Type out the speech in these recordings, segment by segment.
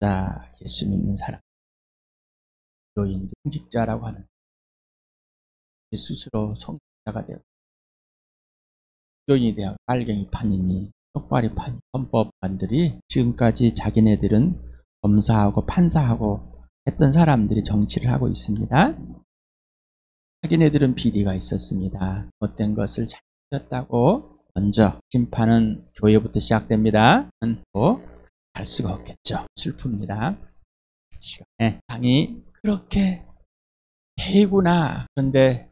자, 예수 믿는 사람, 교인, 공직자라고 하는 스스로 성직자가 되어 교인이 되어 빨갱이 판이니 똑바리 판 헌법관들이 지금까지 자기네들은 검사하고 판사하고 했던 사람들이 정치를 하고 있습니다. 자기네들은 비리가 있었습니다. 못된 것을 잘못했다고 먼저 심판은 교회부터 시작됩니다. 또 할 수가 없겠죠. 슬픕니다. 시간에 당이 그렇게 되구나. 그런데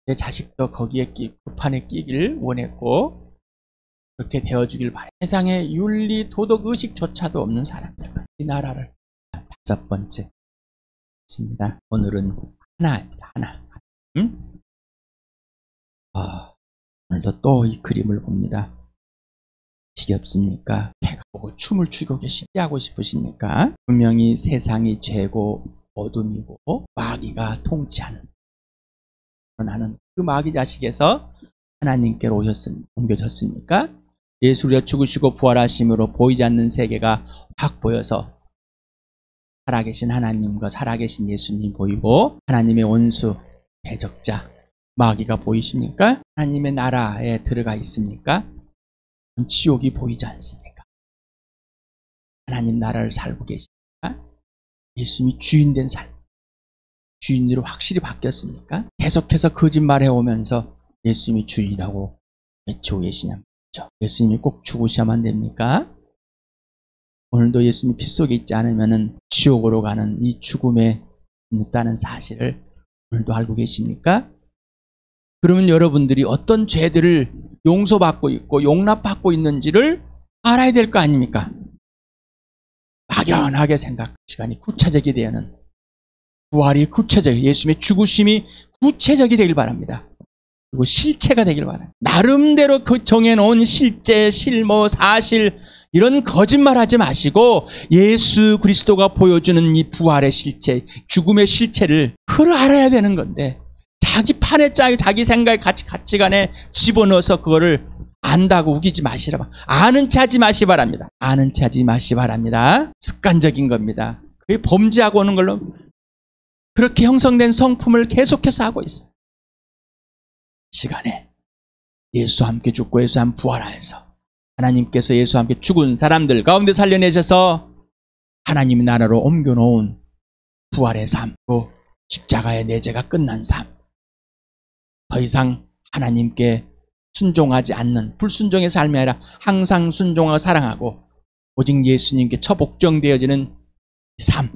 내 자식도 거기에 그 판에 끼길 원했고 그렇게 되어주길 바래. 세상에 윤리, 도덕, 의식조차도 없는 사람들만 이 나라를. 다섯 번째 있습니다. 오늘은 하나입니다. 하나. 오늘도 또 이 그림을 봅니다. 지겹습니까? 배가 보고 춤을 추고 하고 싶으십니까? 분명히 세상이 죄고 어둠이고 마귀가 통치하는, 나는 그 마귀 자식에서 하나님께로 옮겨졌습니까? 예수가 죽으시고 부활하심으로 보이지 않는 세계가 확 보여서 살아계신 하나님과 살아계신 예수님 보이고 하나님의 원수, 대적자, 마귀가 보이십니까? 하나님의 나라에 들어가 있습니까? 지옥이 보이지 않습니까? 하나님 나라를 살고 계십니까? 예수님이 주인된 삶, 주인으로 확실히 바뀌었습니까? 계속해서 거짓말해 오면서 예수님이 주인이라고 외치고 계시냐 말이죠. 예수님이 꼭 죽으셔야만 됩니까? 오늘도 예수님이 피 속에 있지 않으면 지옥으로 가는 이 죽음에 있다는 사실을 오늘도 알고 계십니까? 그러면 여러분들이 어떤 죄들을 용서받고 있고 용납받고 있는지를 알아야 될 거 아닙니까? 막연하게 생각 시간이 구체적이 되는 부활이 구체적, 예수님의 죽으심이 구체적이 되길 바랍니다. 그리고 실체가 되길 바랍니다. 나름대로 그 정해놓은 실제, 실모, 사실 이런 거짓말 하지 마시고 예수 그리스도가 보여주는 이 부활의 실체, 죽음의 실체를 그걸 알아야 되는 건데 자기 판에 자기 생각에 가치관에 집어넣어서 그거를 안다고 우기지 마시라. 아는 체 하지 마시 바랍니다. 아는 체 하지 마시 바랍니다. 습관적인 겁니다. 그게 범죄하고 오는 걸로 그렇게 형성된 성품을 계속해서 하고 있어요. 시간에 예수와 함께 죽고 예수와 함께 부활하여서 하나님께서 예수와 함께 죽은 사람들 가운데 살려내셔서 하나님의 나라로 옮겨놓은 부활의 삶, 또 십자가의 내 죄가 끝난 삶, 더 이상 하나님께 순종하지 않는 불순종의 삶이 아니라 항상 순종하고 사랑하고 오직 예수님께 처복종되어지는 삶,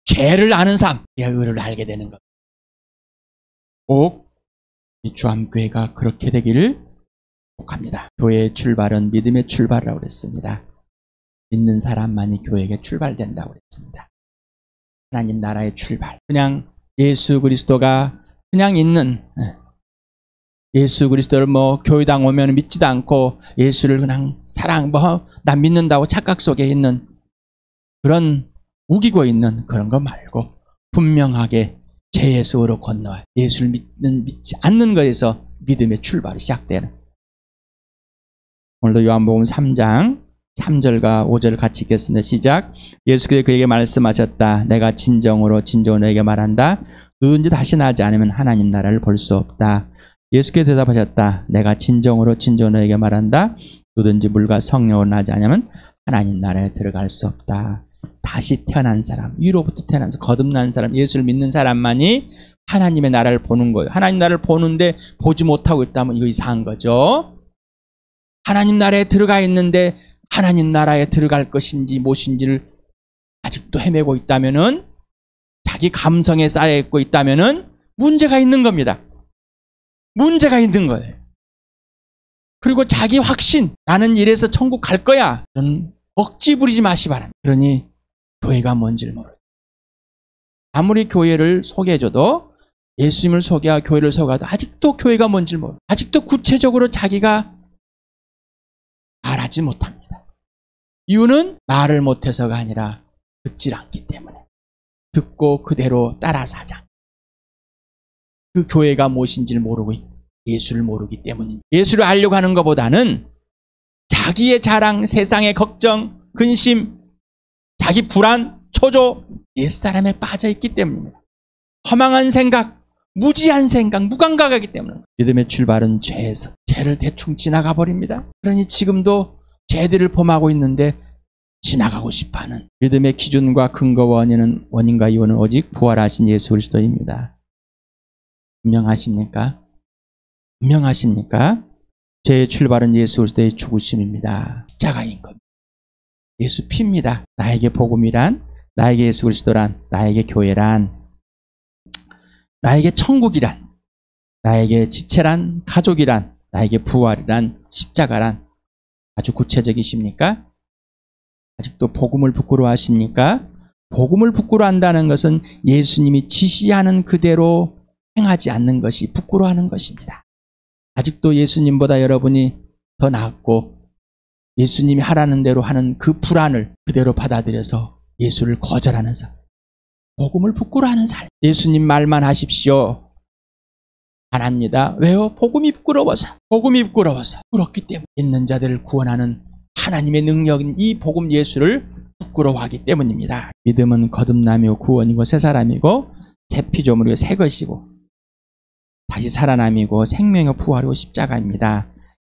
죄를 아는 삶, 의를 알게 되는 것. 꼭 이 주암교회가 그렇게 되기를 축복합니다. 교회의 출발은 믿음의 출발이라고 그랬습니다. 믿는 사람만이 교회에게 출발된다고 그랬습니다. 하나님 나라의 출발. 그냥 예수 그리스도가 그냥 있는, 예수 그리스도를 교회당 오면 믿지도 않고 예수를 그냥 난 믿는다고 착각 속에 있는 그런 우기고 있는 그런 거 말고 분명하게 죄에서 의로 건너와 예수를 믿지 않는 것에서 믿음의 출발이 시작되는. 오늘도 요한복음 3장 3절과 5절 같이 읽겠습니다. 시작. 예수께서 그에게 말씀하셨다. 내가 진정으로 너에게 말한다. 누군지 다시 나지 않으면 하나님 나라를 볼 수 없다. 예수께서 대답하셨다. 내가 진정으로 너에게 말한다. 누구든지 물과 성령으로 나지 않으면 하나님 나라에 들어갈 수 없다. 다시 태어난 사람, 위로부터 태어난 사람, 거듭난 사람, 예수를 믿는 사람만이 하나님의 나라를 보는 거예요. 하나님 나라를 보는데 보지 못하고 있다면 이거 이상한 거죠. 하나님 나라에 들어가 있는데 하나님 나라에 들어갈 것인지 무엇인지를 아직도 헤매고 있다면은, 자기 감성에 쌓여 있고 있다면은 문제가 있는 겁니다. 문제가 있는 거예요. 그리고 자기 확신, 나는 이래서 천국 갈 거야, 그런 억지 부리지 마시 바랍니다. 그러니 교회가 뭔지를 모르죠. 아무리 교회를 소개해줘도, 예수님을 소개하고 교회를 소개해도 아직도 교회가 뭔지를 모르죠. 아직도 구체적으로 자기가 말하지 못합니다. 이유는 말을 못해서가 아니라 듣질 않기 때문에, 듣고 그대로 따라서 하자. 그 교회가 무엇인지를 모르고 예수를 모르기 때문입니다. 예수를 알려고 하는 것보다는 자기의 자랑, 세상의 걱정, 근심, 자기 불안, 초조, 옛사람에 빠져있기 때문입니다. 허망한 생각, 무지한 생각, 무감각하기 때문에 믿음의 출발은 죄에서 죄를 대충 지나가 버립니다. 그러니 지금도 죄들을 범하고 있는데 지나가고 싶어하는 믿음의 기준과 근거 원인과 이유는 오직 부활하신 예수 그리스도입니다. 분명하십니까? 분명하십니까? 죄의 출발은 예수 그리스도의 죽으심입니다. 십자가인 겁니다. 예수 피입니다. 나에게 복음이란, 나에게 예수 그리스도란, 나에게 교회란, 나에게 천국이란, 나에게 지체란, 가족이란, 나에게 부활이란, 십자가란. 아주 구체적이십니까? 아직도 복음을 부끄러워하십니까? 복음을 부끄러워한다는 것은 예수님이 지시하는 그대로 행하지 않는 것이 부끄러워하는 것입니다. 아직도 예수님보다 여러분이 더 낫고 예수님이 하라는 대로 하는 그 불안을 그대로 받아들여서 예수를 거절하는 삶, 복음을 부끄러워하는 삶. 예수님 말만 하십시오. 안 합니다. 왜요? 복음이 부끄러워서. 복음이 부끄러워서. 부끄럽기 때문에 있는 자들을 구원하는 하나님의 능력인 이 복음 예수를 부끄러워하기 때문입니다. 믿음은 거듭남이고 구원이고 새 사람이고 새 피조물이고 새 것이고 다시 살아남이고 생명의 부활이고 십자가입니다.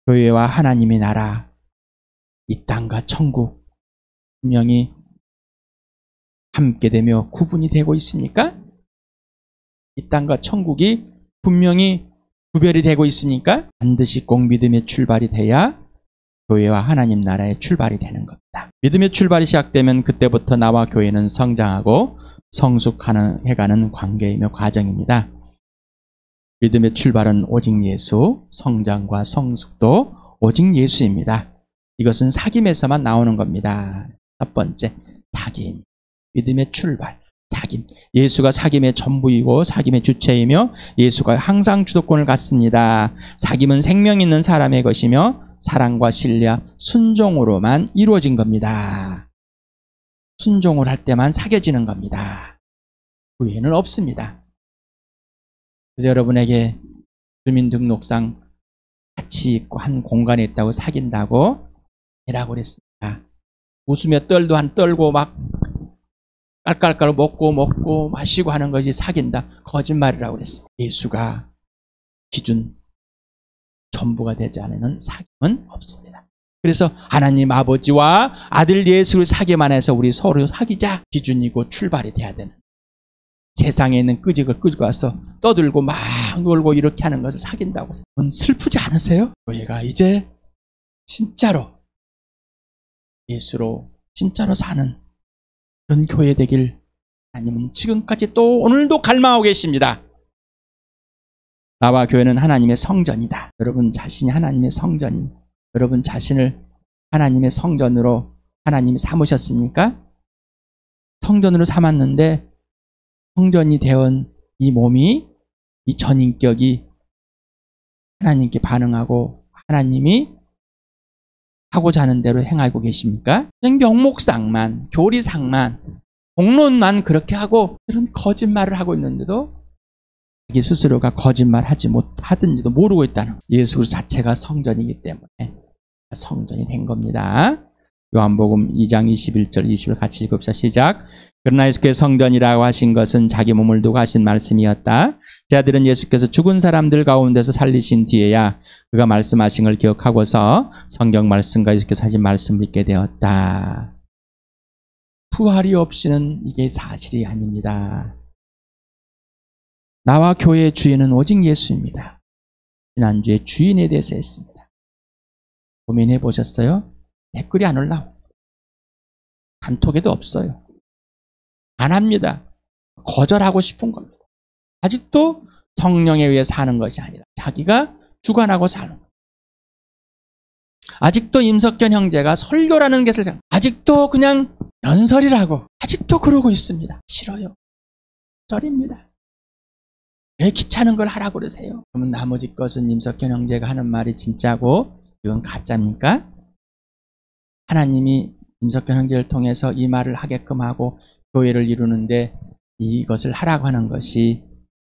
교회와 하나님의 나라, 이 땅과 천국 분명히 함께 되며 구분이 되고 있습니까? 이 땅과 천국이 분명히 구별이 되고 있습니까? 반드시 꼭 믿음의 출발이 돼야 교회와 하나님 나라의 출발이 되는 겁니다. 믿음의 출발이 시작되면 그때부터 나와 교회는 성장하고 성숙해가는 관계이며 과정입니다. 믿음의 출발은 오직 예수, 성장과 성숙도 오직 예수입니다. 이것은 사귐에서만 나오는 겁니다. 첫 번째, 사귐. 믿음의 출발, 사귐. 예수가 사귐의 전부이고 사귐의 주체이며 예수가 항상 주도권을 갖습니다. 사귐은 생명 있는 사람의 것이며 사랑과 신뢰, 순종으로만 이루어진 겁니다. 순종을 할 때만 사귀어지는 겁니다. 그 외에는 없습니다. 그래서 여러분에게 주민등록상 같이 있고 한 공간에 있다고 사귄다고 해라고 그랬습니다. 웃으며 떨고 막 깔깔깔 먹고 마시고 하는 것이 사귄다. 거짓말이라고 그랬습니다. 예수가 기준 전부가 되지 않으면 사귐은 없습니다. 그래서 하나님 아버지와 아들 예수를 사귀만 해서 우리 서로 사귀자 기준이고 출발이 돼야 되는, 세상에 있는 끄직을 끌고 와서 떠들고 막 놀고 이렇게 하는 것을 사귄다고. 슬프지 않으세요? 저희가 이제 진짜로 예수로 진짜로 사는 그런 교회 되길 하나님은 지금까지 또 오늘도 갈망하고 계십니다. 나와 교회는 하나님의 성전이다. 여러분 자신이 하나님의 성전인, 여러분 자신을 하나님의 성전으로 하나님이 삼으셨습니까? 성전으로 삼았는데 성전이 되온 이 몸이, 이 전인격이 하나님께 반응하고 하나님이 하고자 하는 대로 행하고 계십니까? 그냥 명목상만, 교리상만, 공론만 그렇게 하고 이런 거짓말을 하고 있는데도 자기 스스로가 거짓말하지 못하든지도 모르고 있다는, 예수 그리스도 자체가 성전이기 때문에 성전이 된 겁니다. 요한복음 2장 21절 20절 같이 읽읍시다. 시작. 그러나 예수께서 성전이라고 하신 것은 자기 몸을 두고 하신 말씀이었다. 제자들은 예수께서 죽은 사람들 가운데서 살리신 뒤에야 그가 말씀하신 걸 기억하고서 성경 말씀과 예수께서 하신 말씀을 믿게 되었다. 부활이 없이는 이게 사실이 아닙니다. 나와 교회의 주인은 오직 예수입니다. 지난주에 주인에 대해서 했습니다. 고민해 보셨어요? 댓글이 안 올라오고 단톡에도 없어요. 안 합니다. 거절하고 싶은 겁니다. 아직도 성령에 의해 사는 것이 아니라 자기가 주관하고 사는 겁니다. 아직도 임석현 형제가 설교라는 것을 아직도 그냥 연설이라고 아직도 그러고 있습니다. 싫어요. 절입니다. 왜 귀찮은 걸 하라고 그러세요? 그러면 나머지 것은 임석현 형제가 하는 말이 진짜고 이건 가짜입니까? 하나님이 임석현 형제를 통해서 이 말을 하게끔 하고 교회를 이루는데 이것을 하라고 하는 것이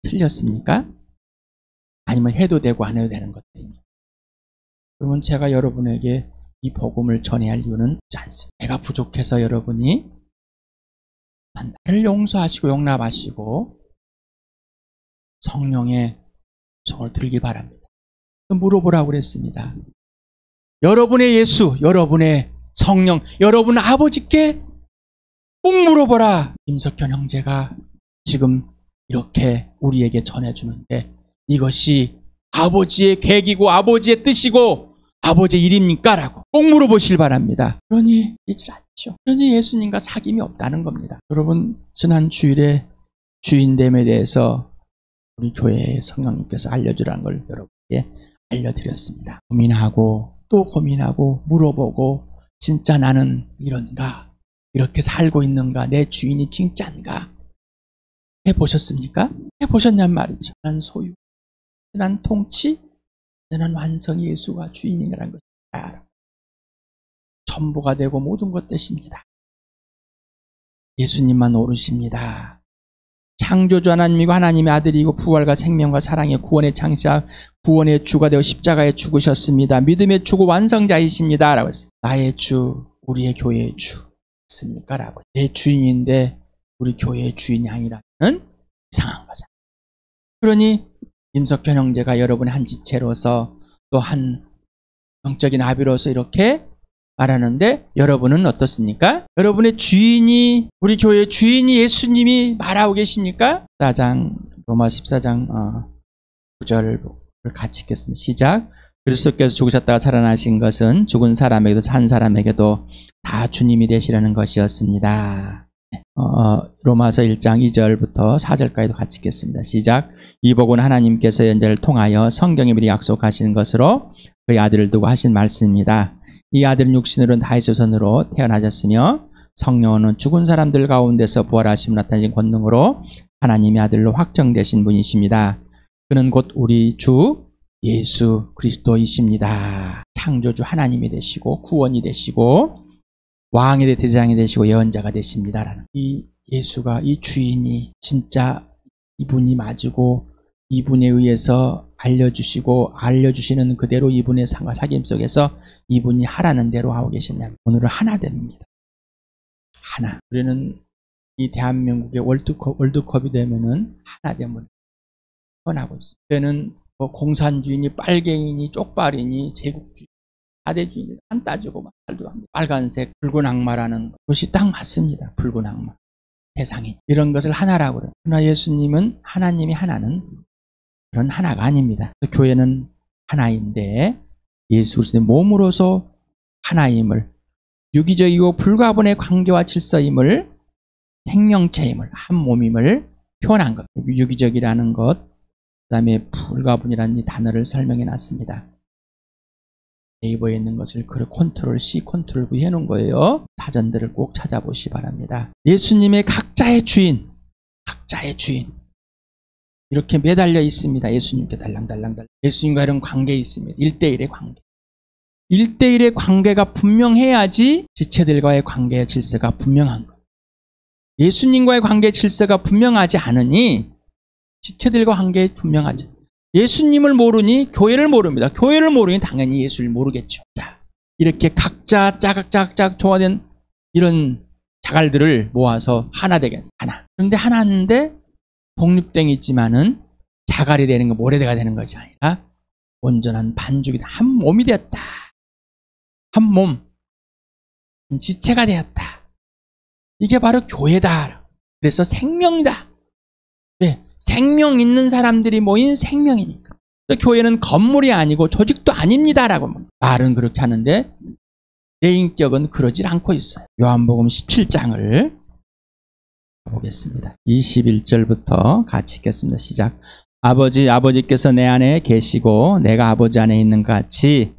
틀렸습니까? 아니면 해도 되고 안 해도 되는 것들입니까? 그러면 제가 여러분에게 이 복음을 전해야 할 이유는 없지 않습니다. 내가 부족해서 여러분이 나를 용서하시고 용납하시고 성령의 손을 들기 바랍니다. 물어보라고 그랬습니다. 여러분의 예수, 여러분의 성령, 여러분 아버지께 꼭 물어보라. 임석현 형제가 지금 이렇게 우리에게 전해주는데 이것이 아버지의 계획이고 아버지의 뜻이고 아버지의 일입니까? 라고 꼭 물어보실 바랍니다. 그러니 잊질 않죠. 그러니 예수님과 사귐이 없다는 겁니다. 여러분, 지난 주일에 주인됨에 대해서 우리 교회의 성령님께서 알려주라는 걸 여러분께 알려드렸습니다. 고민하고 또 고민하고 물어보고 진짜 나는 이런가? 이렇게 살고 있는가? 내 주인이 진짜인가? 해보셨습니까? 해보셨냔 말이죠. 난 소유, 난 통치, 난 완성이 예수가 주인이라는 것입니다. 전부가 되고 모든 것 되십니다. 예수님만 오르십니다. 창조주 하나님이고 하나님의 아들이고 부활과 생명과 사랑의 구원의 창시자, 구원의 주가 되어 십자가에 죽으셨습니다. 믿음의 주고 완성자이십니다. 라고 했어요. 나의 주, 우리의 교회의 주 있습니까? 라고. 내 주인인데 우리 교회의 주인이 아니라면 이상한 거죠. 그러니 임석현 형제가 여러분의 한 지체로서 또 한 영적인 아비로서 이렇게 말하는데 여러분은 어떻습니까? 여러분의 주인이, 우리 교회의 주인이 예수님이 말하고 계십니까? 14장, 로마 14장 9절을 같이 읽겠습니다. 시작. 그리스도께서 죽으셨다가 살아나신 것은 죽은 사람에게도 산 사람에게도 다 주님이 되시라는 것이었습니다. 로마서 1장 2절부터 4절까지도 같이 읽겠습니다. 시작. 이 복은 하나님께서 연자를 통하여 성경에 미리 약속하신 것으로 그의 아들을 두고 하신 말씀입니다. 이 아들은 육신으로는 다윗의 조선으로 태어나셨으며 성령은 죽은 사람들 가운데서 부활하심을 나타내신 권능으로 하나님의 아들로 확정되신 분이십니다. 그는 곧 우리 주 예수 그리스도이십니다. 창조주 하나님이 되시고 구원이 되시고 왕의 대제사장이 되시고 예언자가 되십니다. 이 예수가, 이 주인이 진짜 이분이 맞고 이분에 의해서 알려주시고 알려주시는 그대로 이분의 상과 사귐 속에서 이분이 하라는 대로 하고 계시냐면 오늘은 하나 됩니다. 하나. 우리는 이 대한민국의 월드컵이 되면은 하나 되면 변하고 있어요. 그때는 뭐 공산주의니 빨갱이니 쪽발이니 제국주의 사대주의니 안 따지고 막 말도 합니다. 빨간색 붉은 악마라는 것이 딱 맞습니다. 붉은 악마. 세상이 이런 것을 하나라고 그래요. 그러나 예수님은 하나님이 하나는 그런 하나가 아닙니다. 교회는 하나인데 예수 그리스도의 몸으로서 하나임을, 유기적이고 불가분의 관계와 질서임을, 생명체임을, 한 몸임을 표현한 것. 유기적이라는 것, 그 다음에 불가분이라는 이 단어를 설명해 놨습니다. 네이버에 있는 것을 컨트롤 C, 컨트롤 V 해놓은 거예요. 사전들을 꼭 찾아보시기 바랍니다. 예수님의 각자의 주인, 각자의 주인. 이렇게 매달려 있습니다. 예수님께 달랑달랑. 예수님과 이런 관계에 있습니다. 1대1의 관계. 1대1의 관계가 분명해야지 지체들과의 관계의 질서가 분명한 거예요. 예수님과의 관계의 질서가 분명하지 않으니 지체들과 관계에 분명하죠. 예수님을 모르니 교회를 모릅니다. 교회를 모르니 당연히 예수를 모르겠죠. 자, 이렇게 각자 짜각짜각 조화된 이런 자갈들을 모아서 하나 되게 했어요. 하나. 그런데 하나인데 독립된 있지만은 자갈이 되는 거, 모래대가 되는 것이 아니라 온전한 반죽이다. 한 몸이 되었다. 한 몸. 지체가 되었다. 이게 바로 교회다. 그래서 생명이다. 네, 생명 있는 사람들이 모인 생명이니까. 교회는 건물이 아니고 조직도 아닙니다라고 말은 그렇게 하는데 내 인격은 그러질 않고 있어요. 요한복음 17장을 보겠습니다. 21절부터 같이 읽겠습니다. 시작. 아버지께서 내 안에 계시고 내가 아버지 안에 있는 것 같이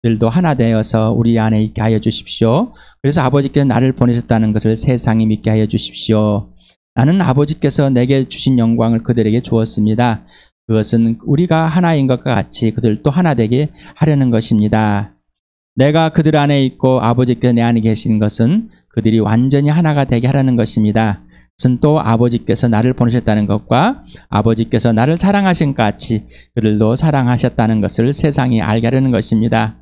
들도 하나 되어서 우리 안에 있게 하여 주십시오. 그래서 아버지께서 나를 보내셨다는 것을 세상이 믿게 하여 주십시오. 나는 아버지께서 내게 주신 영광을 그들에게 주었습니다. 그것은 우리가 하나인 것과 같이 그들도 하나 되게 하려는 것입니다. 내가 그들 안에 있고 아버지께서 내 안에 계신 것은 그들이 완전히 하나가 되게 하려는 것입니다. 그것은 또 아버지께서 나를 보내셨다는 것과 아버지께서 나를 사랑하신 것 같이 그들도 사랑하셨다는 것을 세상이 알게 하려는 것입니다.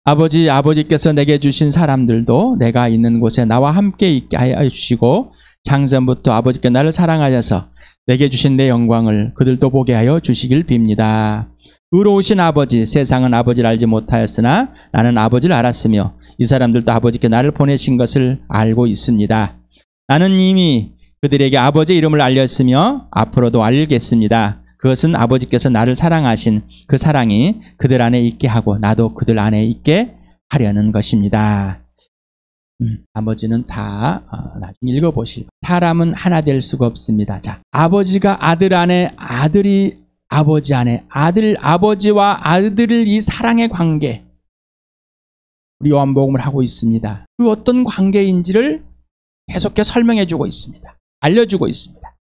아버지께서 내게 주신 사람들도 내가 있는 곳에 나와 함께 있게 하여 주시고 창전부터 아버지께 나를 사랑하셔서 내게 주신 내 영광을 그들도 보게 하여 주시길 빕니다. 의로우신 아버지, 세상은 아버지를 알지 못하였으나 나는 아버지를 알았으며 이 사람들도 아버지께 나를 보내신 것을 알고 있습니다. 나는 이미 그들에게 아버지의 이름을 알렸으며 앞으로도 알리겠습니다. 그것은 아버지께서 나를 사랑하신 그 사랑이 그들 안에 있게 하고 나도 그들 안에 있게 하려는 것입니다. 나머지는 다 나중에 읽어보시고. 사람은 하나 될 수가 없습니다. 자, 아버지가 아들 안에, 아들이 아버지 안에, 아버지와 아들을 이 사랑의 관계, 우리 요한복음을 하고 있습니다. 그 어떤 관계인지를 계속해서 설명해주고 있습니다. 알려주고 있습니다.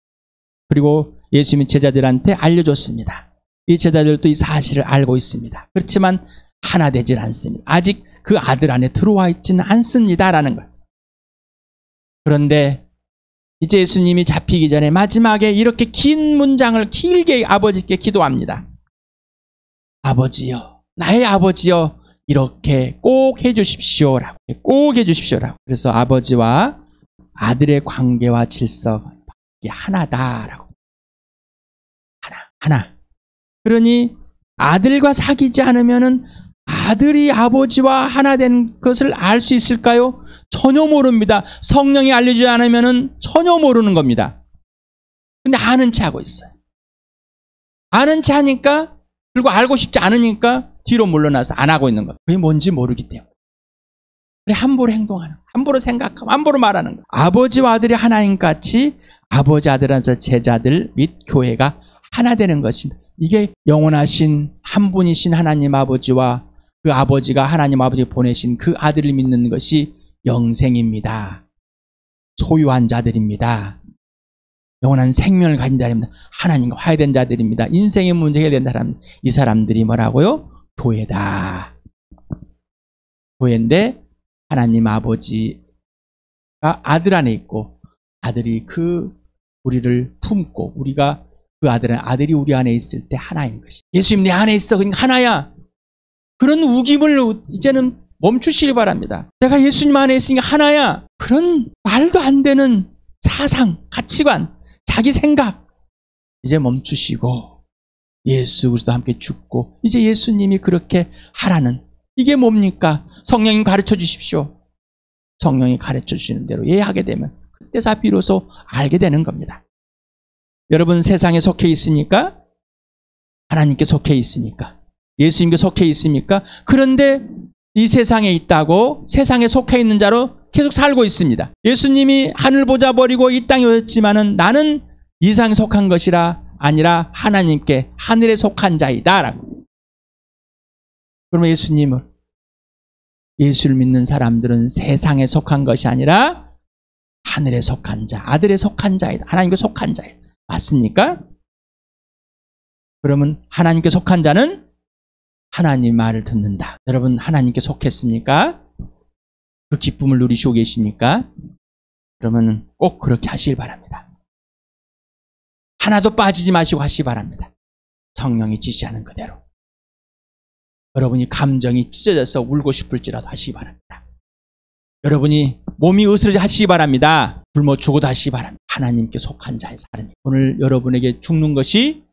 그리고 예수님이 제자들한테 알려줬습니다. 이 제자들도 이 사실을 알고 있습니다. 그렇지만 하나 되질 않습니다. 아직 그 아들 안에 들어와 있지는 않습니다라는 거예요. 그런데 이제 예수님이 잡히기 전에 마지막에 이렇게 긴 문장을 길게 아버지께 기도합니다. 아버지여, 나의 아버지여, 이렇게 꼭 해주십시오라고. 꼭 해주십시오라고. 그래서 아버지와 아들의 관계와 질서가 이게 하나다라고. 하나. 그러니 아들과 사귀지 않으면은 아들이 아버지와 하나 된 것을 알 수 있을까요? 전혀 모릅니다. 성령이 알려주지 않으면은 전혀 모르는 겁니다. 근데 아는 체 하고 있어요. 아는 체 하니까, 그리고 알고 싶지 않으니까 뒤로 물러나서 안 하고 있는 겁니다. 그게 뭔지 모르기 때문에. 그래, 함부로 행동하는 거예요. 함부로 생각하고 함부로 말하는 거예요. 아버지와 아들이 하나인 같이 아버지, 아들에서 제자들 및 교회가 하나 되는 것입니다. 이게 영원하신 한 분이신 하나님 아버지와 그 아버지가 하나님 아버지 보내신 그 아들을 믿는 것이 영생입니다. 소유한 자들입니다. 영원한 생명을 가진 자들입니다. 하나님과 화해된 자들입니다. 인생의 문제가 된 사람, 이 사람들이 뭐라고요? 교회다. 교회인데 하나님 아버지가 아들 안에 있고 아들이 그 우리를 품고 우리가 그 아들이 우리 안에 있을 때 하나인 것이. 예수님 내 안에 있어. 그러니까 하나야. 그런 우김을 이제는 멈추시기 바랍니다. 내가 예수님 안에 있으니까 하나야. 그런 말도 안 되는 사상, 가치관, 자기 생각 이제 멈추시고 예수 그리스도와 함께 죽고 이제 예수님이 그렇게 하라는 이게 뭡니까? 성령님 가르쳐 주십시오. 성령이 가르쳐 주시는 대로 예하게 되면 그때서 비로소 알게 되는 겁니다. 여러분 세상에 속해 있습니까? 하나님께 속해 있습니까? 예수님께 속해 있습니까? 그런데 이 세상에 있다고 세상에 속해 있는 자로 계속 살고 있습니다. 예수님이 하늘 보좌 버리고 이 땅에 오셨지만은 나는 이 세상에 속한 것이라 아니라 하나님께 하늘에 속한 자이다 라고. 그러면 예수를 믿는 사람들은 세상에 속한 것이 아니라 하늘에 속한 자, 아들에 속한 자이다. 하나님께 속한 자이다. 맞습니까? 그러면 하나님께 속한 자는 하나님 말을 듣는다. 여러분 하나님께 속했습니까? 그 기쁨을 누리시고 계십니까? 그러면 꼭 그렇게 하시길 바랍니다. 하나도 빠지지 마시고 하시기 바랍니다. 성령이 지시하는 그대로. 여러분이 감정이 찢어져서 울고 싶을지라도 하시기 바랍니다. 여러분이 몸이 으스러져 하시기 바랍니다. 굶어 죽어도 하시기 바랍니다. 하나님께 속한 자의 삶이. 오늘 여러분에게 죽는 것이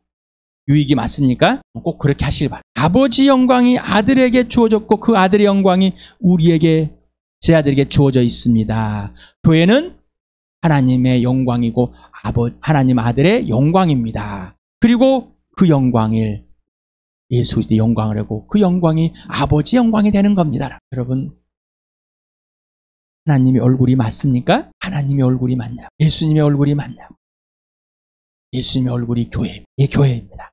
유익이 맞습니까? 꼭 그렇게 하시길 바랍니다. 아버지 영광이 아들에게 주어졌고 그 아들의 영광이 우리에게 제 아들에게 주어져 있습니다. 교회는 하나님의 영광이고 하나님 아들의 영광입니다. 그리고 그 영광을 예수 그리스도의 영광을 하고 그 영광이 아버지 영광이 되는 겁니다. 여러분 하나님의 얼굴이 맞습니까? 하나님의 얼굴이 맞냐고. 예수님의 얼굴이 맞냐고. 예수님의 얼굴이 교회입니다. 이 교회입니다.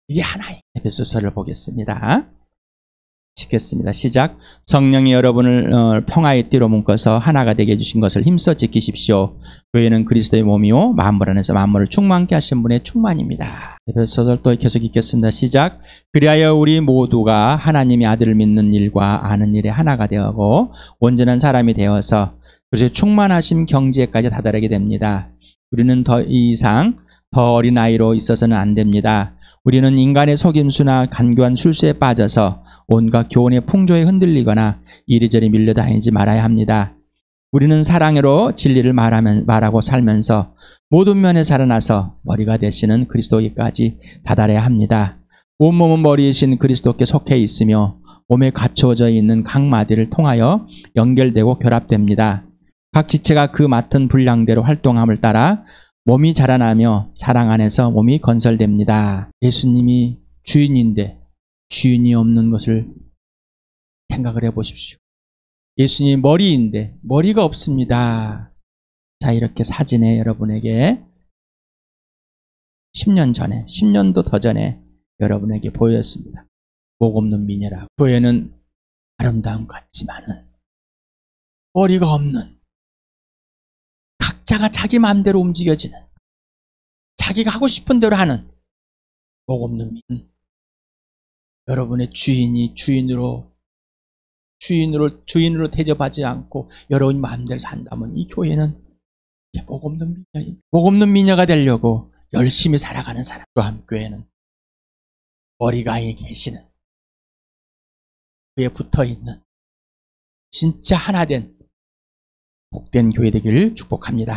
이게 하나예요. 에베소서를 보겠습니다. 읽겠습니다. 시작. 성령이 여러분을 평화의 띠로 묶어서 하나가 되게 해주신 것을 힘써 지키십시오. 교회는 그리스도의 몸이요 만물 안에서 만물을 충만케 하신 분의 충만입니다. 에베소서를 또 계속 읽겠습니다. 시작. 그리하여 우리 모두가 하나님의 아들을 믿는 일과 아는 일에 하나가 되고 온전한 사람이 되어서 그리스도의 충만하심 경지에까지 다다르게 됩니다. 우리는 더 이상 더 어린 아이로 있어서는 안 됩니다. 우리는 인간의 속임수나 간교한 술수에 빠져서 온갖 교훈의 풍조에 흔들리거나 이리저리 밀려다니지 말아야 합니다. 우리는 사랑으로 진리를 말하고 살면서 모든 면에 자라나서 머리가 되시는 그리스도에까지 다다라야 합니다. 온몸은 머리이신 그리스도께 속해 있으며 몸에 갖추어져 있는 각 마디를 통하여 연결되고 결합됩니다. 각 지체가 그 맡은 분량대로 활동함을 따라 몸이 자라나며 사랑 안에서 몸이 건설됩니다. 예수님이 주인인데 주인이 없는 것을 생각을 해보십시오. 예수님이 머리인데 머리가 없습니다. 자, 이렇게 사진에 여러분에게 10년 전에, 10년도 더 전에 여러분에게 보였습니다. 목 없는 미녀라고. 교회는 아름다움 같지만은 머리가 없는, 각자가 자기 마음대로 움직여지는, 자기가 하고 싶은 대로 하는 목 없는 미녀. 여러분의 주인이 주인으로 대접하지 않고 여러분 마음대로 산다면 이 교회는 목 없는 미녀입니다. 목 없는 미녀가 되려고 열심히 살아가는 사람. 교회는 머리가 계시는, 그에 붙어있는 진짜 하나된 복된 교회 되기를 축복합니다.